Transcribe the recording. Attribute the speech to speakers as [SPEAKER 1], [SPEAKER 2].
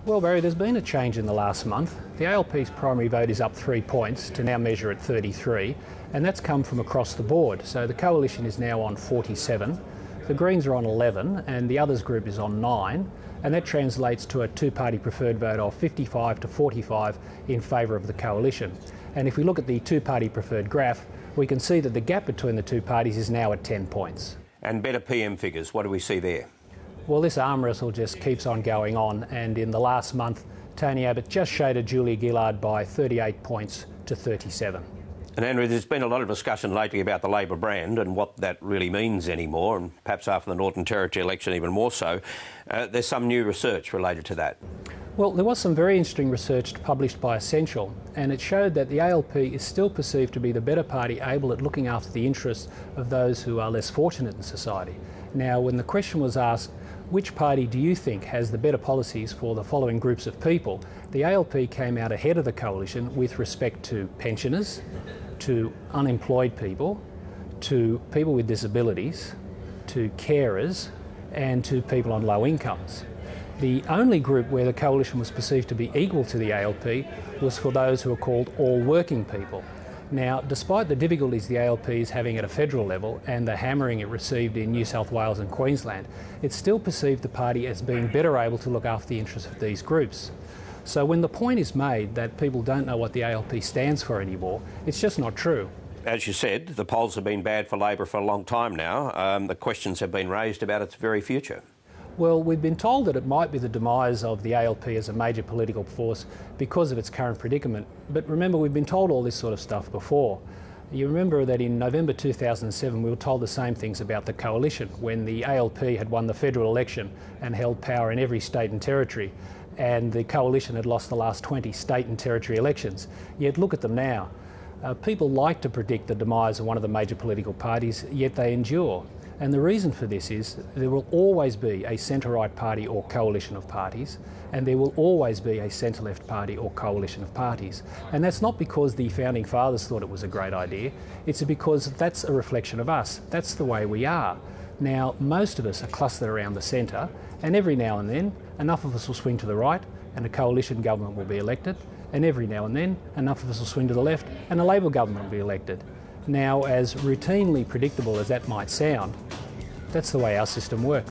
[SPEAKER 1] Well, Barry, there's been a change in the last month. The ALP's primary vote is up 3 points to now measure at 33, and that's come from across the board. So the coalition is now on 47, the Greens are on 11, and the others group is on 9, and that translates to a two-party preferred vote of 55 to 45 in favour of the coalition. And if we look at the two-party preferred graph, we can see that the gap between the two parties is now at 10 points.
[SPEAKER 2] And better PM figures, what do we see there?
[SPEAKER 1] Well, this arm wrestle just keeps on going on, and in the last month, Tony Abbott just shaded Julia Gillard by 38 points to 37.
[SPEAKER 2] And Andrew, there's been a lot of discussion lately about the Labor brand and what that really means anymore, and perhaps after the Northern Territory election even more so. There's some new research related to that.
[SPEAKER 1] Well, there was some very interesting research published by Essential, and it showed that the ALP is still perceived to be the better party able at looking after the interests of those who are less fortunate in society. Now, when the question was asked, which party do you think has the better policies for the following groups of people, the ALP came out ahead of the coalition with respect to pensioners, to unemployed people, to people with disabilities, to carers, and to people on low incomes. The only group where the coalition was perceived to be equal to the ALP was for those who are called all working people. Now, despite the difficulties the ALP is having at a federal level and the hammering it received in New South Wales and Queensland, it still perceived the party as being better able to look after the interests of these groups. So when the point is made that people don't know what the ALP stands for anymore, it's just not true.
[SPEAKER 2] As you said, the polls have been bad for Labor for a long time now. The questions have been raised about its very future.
[SPEAKER 1] Well, we've been told that it might be the demise of the ALP as a major political force because of its current predicament. But remember, we've been told all this sort of stuff before. You remember that in November 2007 we were told the same things about the coalition when the ALP had won the federal election and held power in every state and territory, and the coalition had lost the last 20 state and territory elections. Yet look at them now. People like to predict the demise of one of the major political parties, yet they endure. And the reason for this is there will always be a centre-right party or coalition of parties, and there will always be a centre-left party or coalition of parties. And that's not because the Founding Fathers thought it was a great idea, it's because that's a reflection of us. That's the way we are. Now, most of us are clustered around the centre, and every now and then, enough of us will swing to the right, and a coalition government will be elected, and every now and then, enough of us will swing to the left, and a Labor government will be elected. Now, as routinely predictable as that might sound, that's the way our system works.